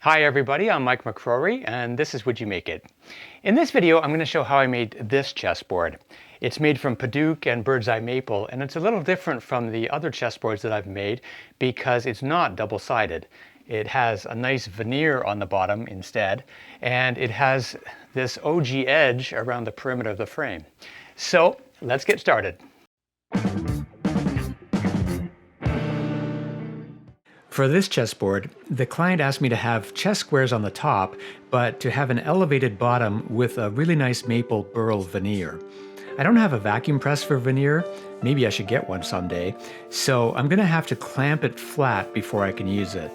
Hi everybody, I'm Mike McCrory and this is Would You Make It? In this video I'm going to show how I made this chessboard. It's made from Padauk and bird's eye maple, and it's a little different from the other chessboards that I've made because it's not double-sided. It has a nice veneer on the bottom instead, and it has this ogee edge around the perimeter of the frame. So let's get started. For this chessboard, the client asked me to have chess squares on the top, but to have an elevated bottom with a really nice maple Burl Veneer. I don't have a vacuum press for veneer, maybe I should get one someday, so I'm going to have to clamp it flat before I can use it.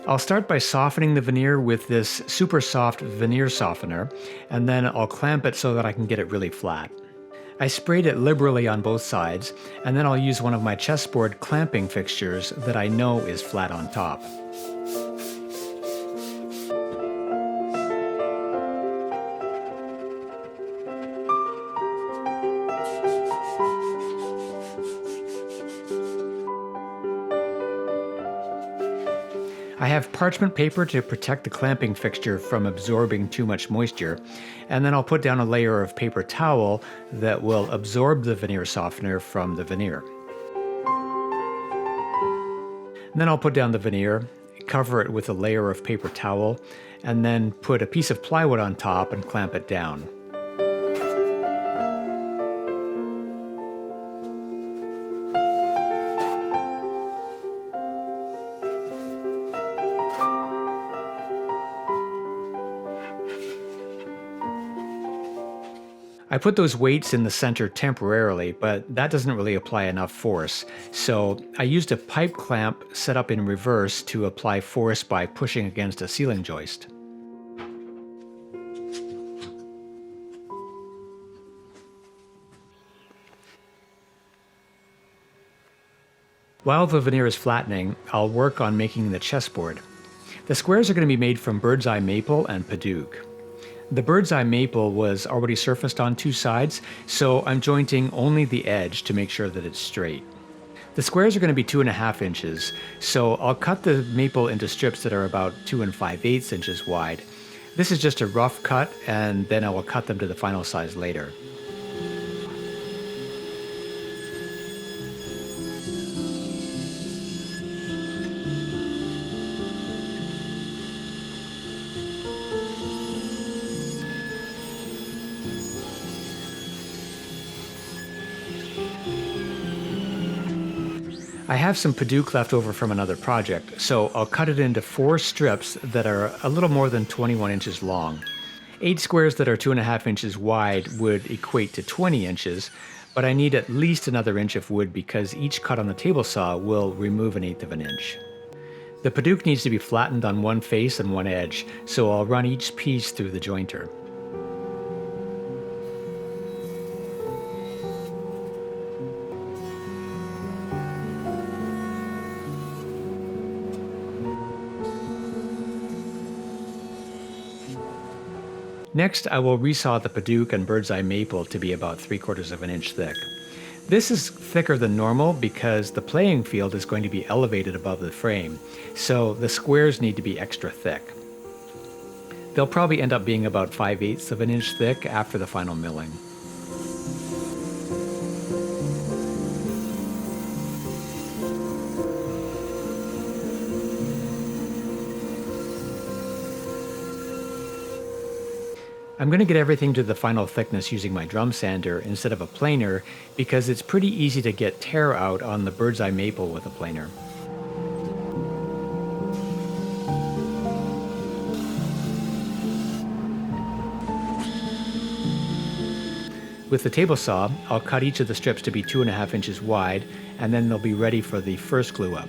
I'll start by softening the veneer with this super soft veneer softener, and then I'll clamp it so that I can get it really flat. I sprayed it liberally on both sides, and then I'll use one of my chessboard clamping fixtures that I know is flat on top. I have parchment paper to protect the clamping fixture from absorbing too much moisture, and then I'll put down a layer of paper towel that will absorb the veneer softener from the veneer. And then I'll put down the veneer, cover it with a layer of paper towel, and then put a piece of plywood on top and clamp it down. I put those weights in the center temporarily, but that doesn't really apply enough force, so I used a pipe clamp set up in reverse to apply force by pushing against a ceiling joist. While the veneer is flattening, I'll work on making the chessboard. The squares are going to be made from bird's eye maple and Padauk. The bird's eye maple was already surfaced on two sides, so I'm jointing only the edge to make sure that it's straight. The squares are going to be 2.5 inches, so I'll cut the maple into strips that are about 2 5/8 inches wide. This is just a rough cut, and then I will cut them to the final size later. I have some Padauk left over from another project, so I'll cut it into 4 strips that are a little more than 21 inches long. 8 squares that are 2.5 inches wide would equate to 20 inches, but I need at least another inch of wood because each cut on the table saw will remove 1/8 of an inch. The Padauk needs to be flattened on one face and one edge, so I'll run each piece through the jointer. Next, I will resaw the Padauk and bird's eye maple to be about 3/4 of an inch thick. This is thicker than normal because the playing field is going to be elevated above the frame, so the squares need to be extra thick. They'll probably end up being about 5/8 of an inch thick after the final milling. I'm going to get everything to the final thickness using my drum sander instead of a planer because it's pretty easy to get tear out on the bird's eye maple with a planer. With the table saw, I'll cut each of the strips to be 2.5 inches wide, and then they'll be ready for the first glue up.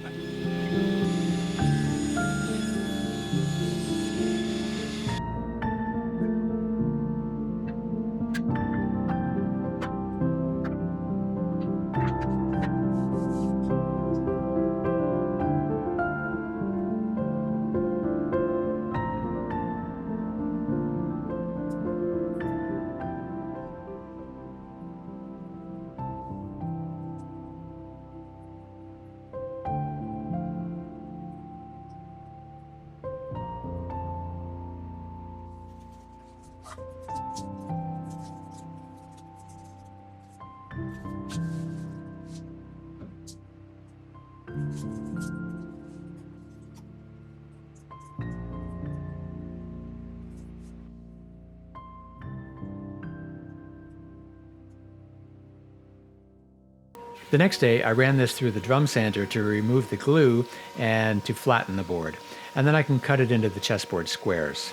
The next day, I ran this through the drum sander to remove the glue and to flatten the board, and then I can cut it into the chessboard squares.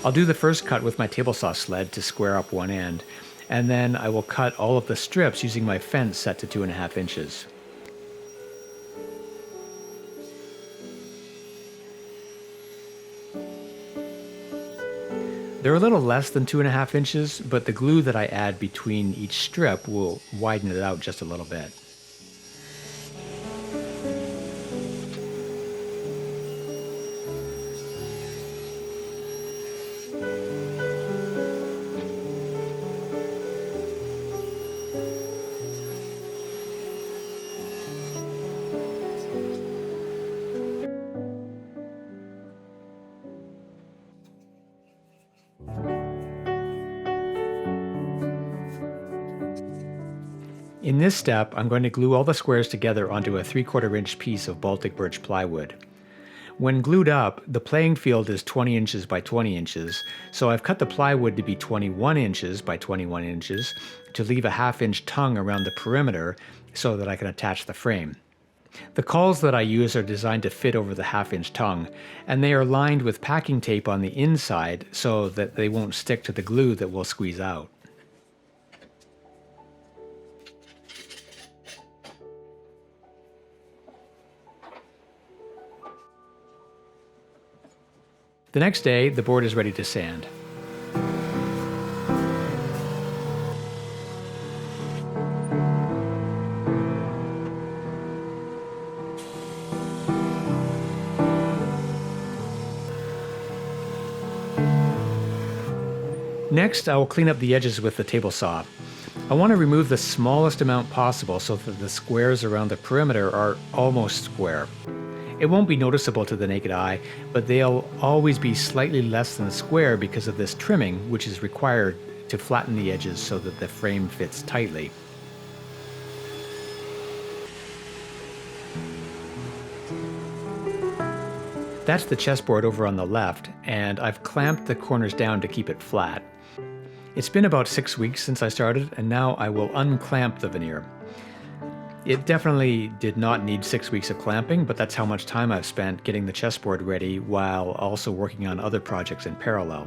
I'll do the first cut with my table saw sled to square up one end, and then I will cut all of the strips using my fence set to 2.5 inches. They're a little less than 2.5 inches, but the glue that I add between each strip will widen it out just a little bit. In this step, I'm going to glue all the squares together onto a 3/4 inch piece of Baltic birch plywood. When glued up, the playing field is 20 inches by 20 inches, so I've cut the plywood to be 21 inches by 21 inches to leave a 1/2 inch tongue around the perimeter so that I can attach the frame. The cauls that I use are designed to fit over the 1/2 inch tongue, and they are lined with packing tape on the inside so that they won't stick to the glue that will squeeze out. The next day, the board is ready to sand. Next, I will clean up the edges with the table saw. I want to remove the smallest amount possible so that the squares around the perimeter are almost square. It won't be noticeable to the naked eye, but they'll always be slightly less than square because of this trimming, which is required to flatten the edges so that the frame fits tightly. That's the chessboard over on the left, and I've clamped the corners down to keep it flat. It's been about 6 weeks since I started, and now I will unclamp the veneer. It definitely did not need 6 weeks of clamping, but that's how much time I've spent getting the chessboard ready while also working on other projects in parallel.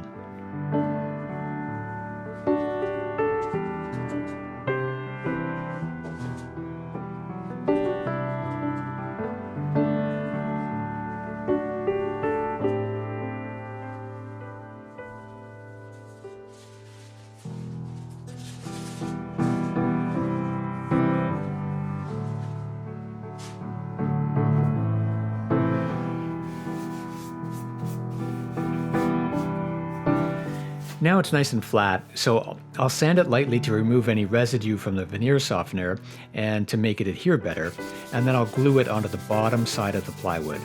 Now it's nice and flat, so I'll sand it lightly to remove any residue from the veneer softener and to make it adhere better, and then I'll glue it onto the bottom side of the plywood.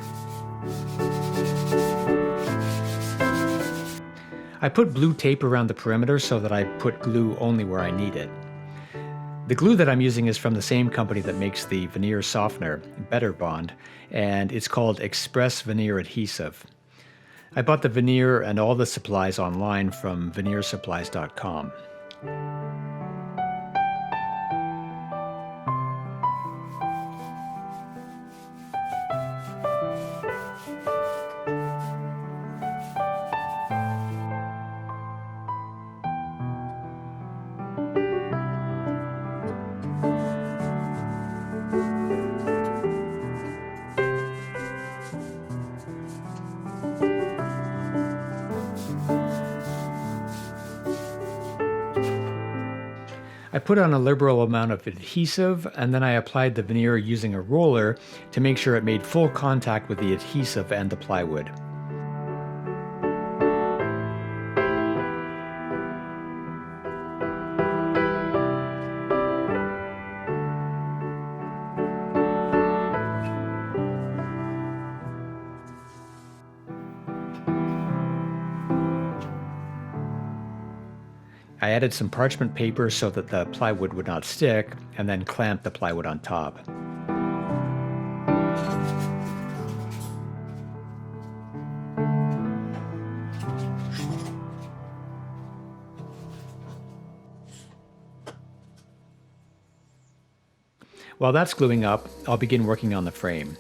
I put blue tape around the perimeter so that I put glue only where I need it. The glue that I'm using is from the same company that makes the veneer softener, Better Bond, and it's called Express Veneer Adhesive. I bought the veneer and all the supplies online from veneersupplies.com. I put on a liberal amount of adhesive, and then I applied the veneer using a roller to make sure it made full contact with the adhesive and the plywood. I added some parchment paper so that the plywood would not stick, and then clamped the plywood on top. While that's gluing up, I'll begin working on the frame.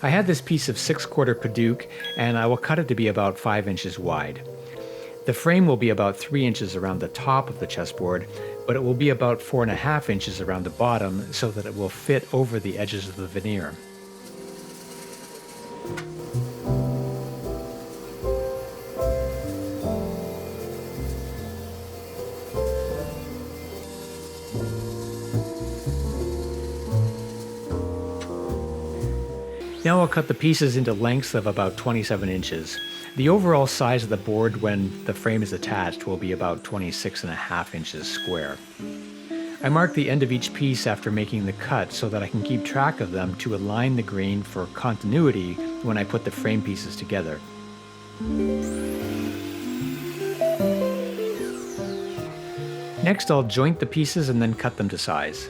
I had this piece of 6/4 Padauk, and I will cut it to be about 5 inches wide. The frame will be about 3 inches around the top of the chessboard, but it will be about 4.5 inches around the bottom so that it will fit over the edges of the veneer. Now I'll cut the pieces into lengths of about 27 inches. The overall size of the board when the frame is attached will be about 26.5 inches square. I mark the end of each piece after making the cut so that I can keep track of them to align the grain for continuity when I put the frame pieces together. Next, I'll joint the pieces and then cut them to size.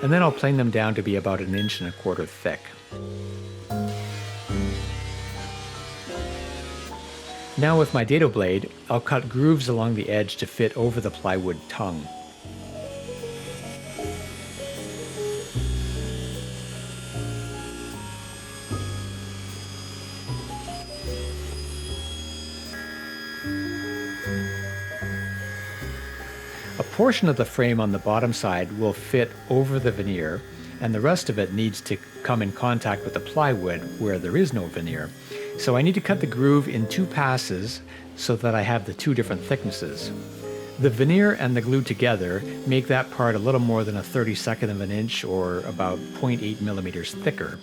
And then I'll plane them down to be about 1.25 inches thick. Now with my dado blade, I'll cut grooves along the edge to fit over the plywood tongue. A portion of the frame on the bottom side will fit over the veneer, and the rest of it needs to come in contact with the plywood where there is no veneer. So I need to cut the groove in 2 passes so that I have the 2 different thicknesses. The veneer and the glue together make that part a little more than 1/32 of an inch, or about 0.8 millimeters thicker.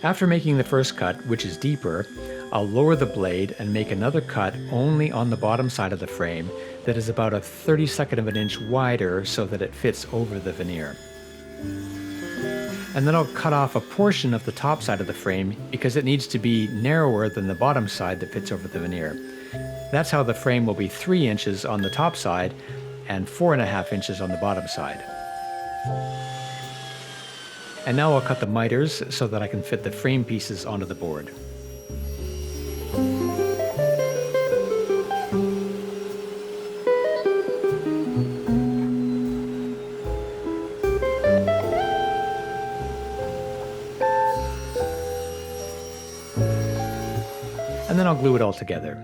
After making the first cut, which is deeper, I'll lower the blade and make another cut only on the bottom side of the frame that is about 1/32 of an inch wider so that it fits over the veneer. And then I'll cut off a portion of the top side of the frame because it needs to be narrower than the bottom side that fits over the veneer. That's how the frame will be 3 inches on the top side and 4.5 inches on the bottom side. And now I'll cut the miters so that I can fit the frame pieces onto the board. And then I'll glue it all together.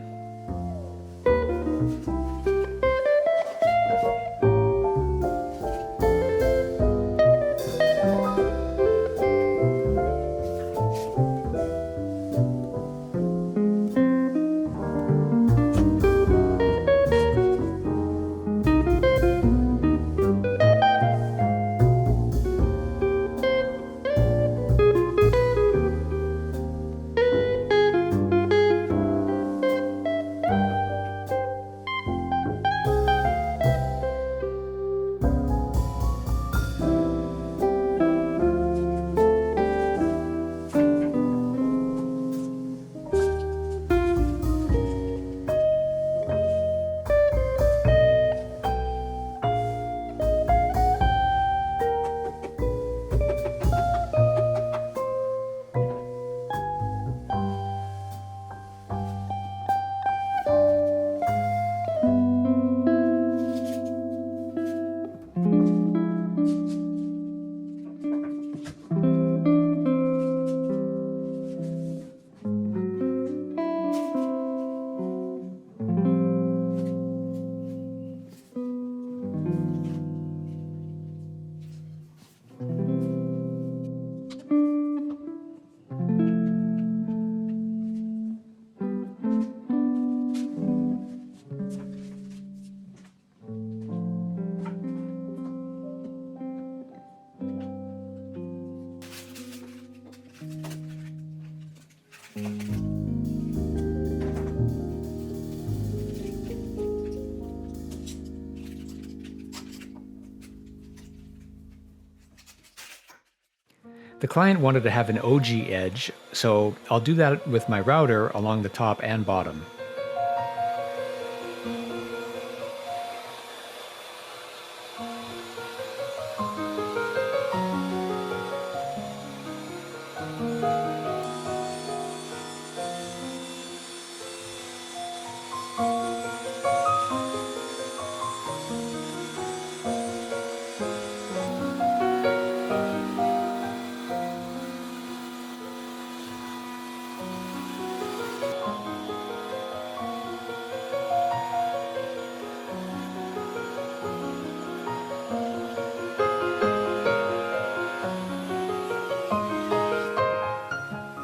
The client wanted to have an ogee edge, so I'll do that with my router along the top and bottom.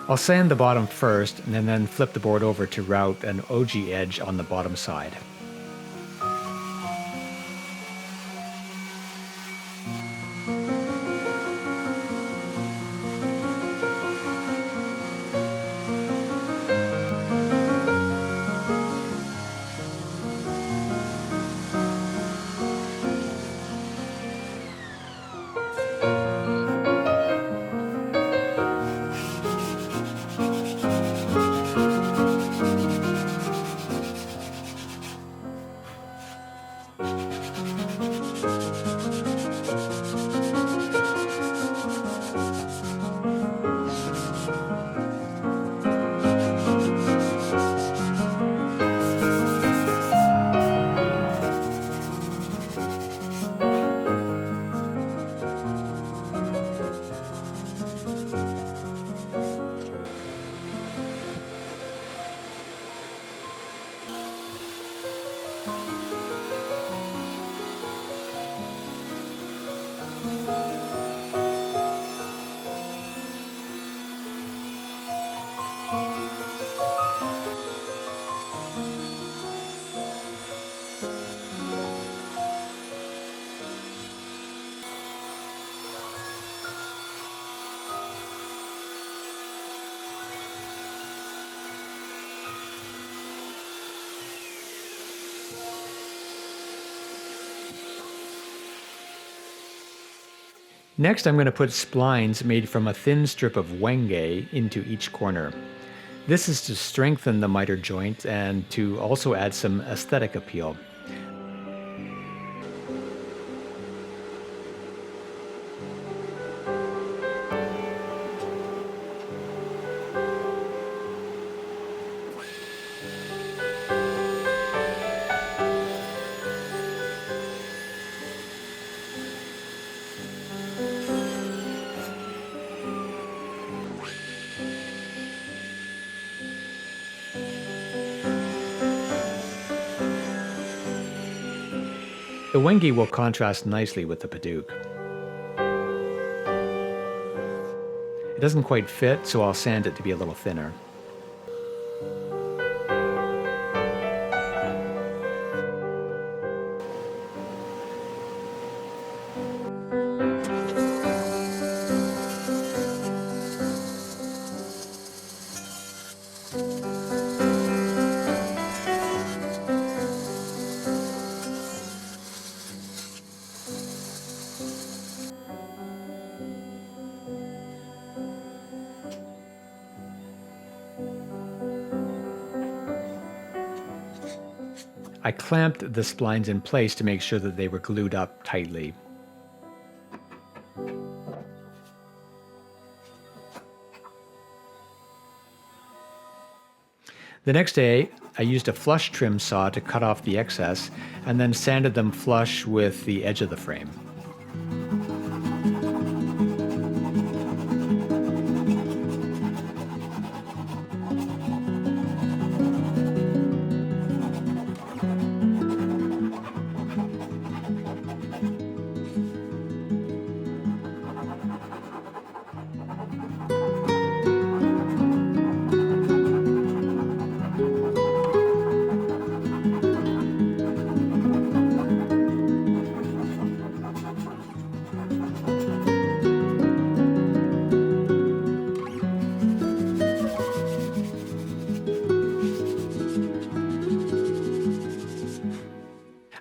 I'll sand the bottom first and then flip the board over to route an ogee edge on the bottom side. Next, I'm going to put splines made from a thin strip of wenge into each corner. This is to strengthen the miter joint and to also add some aesthetic appeal. The wenge will contrast nicely with the Padauk. It doesn't quite fit, so I'll sand it to be a little thinner. I clamped the splines in place to make sure that they were glued up tightly. The next day, I used a flush trim saw to cut off the excess and then sanded them flush with the edge of the frame.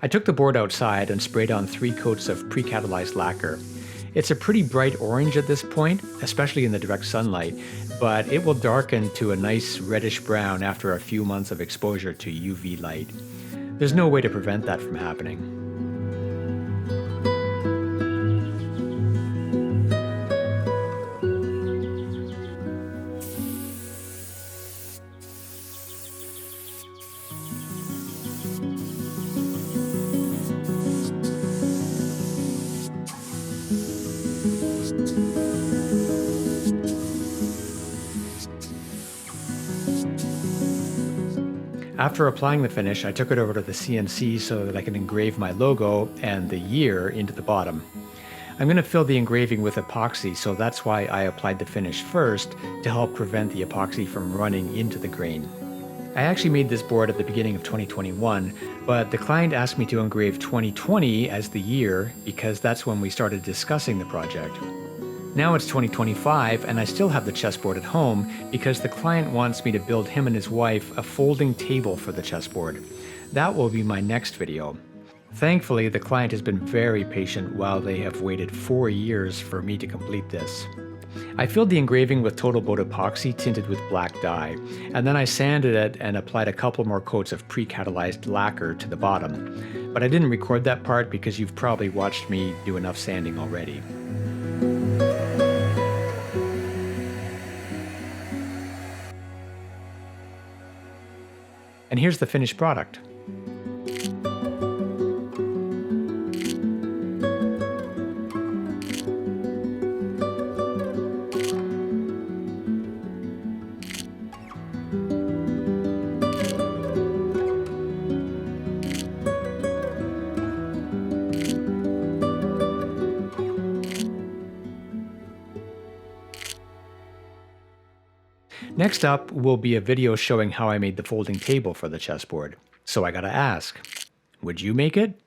I took the board outside and sprayed on 3 coats of pre-catalyzed lacquer. It's a pretty bright orange at this point, especially in the direct sunlight, but it will darken to a nice reddish brown after a few months of exposure to UV light. There's no way to prevent that from happening. After applying the finish, I took it over to the CNC so that I can engrave my logo and the year into the bottom. I'm going to fill the engraving with epoxy, so that's why I applied the finish first, to help prevent the epoxy from running into the grain. I actually made this board at the beginning of 2021, but the client asked me to engrave 2020 as the year because that's when we started discussing the project. Now it's 2025 and I still have the chessboard at home because the client wants me to build him and his wife a folding table for the chessboard. That will be my next video. Thankfully, the client has been very patient while they have waited 4 years for me to complete this. I filled the engraving with Total Boat epoxy tinted with black dye, and then I sanded it and applied a couple more coats of pre-catalyzed lacquer to the bottom. But I didn't record that part because you've probably watched me do enough sanding already. And here's the finished product. Next up will be a video showing how I made the folding table for the chessboard. So I gotta ask, would you make it?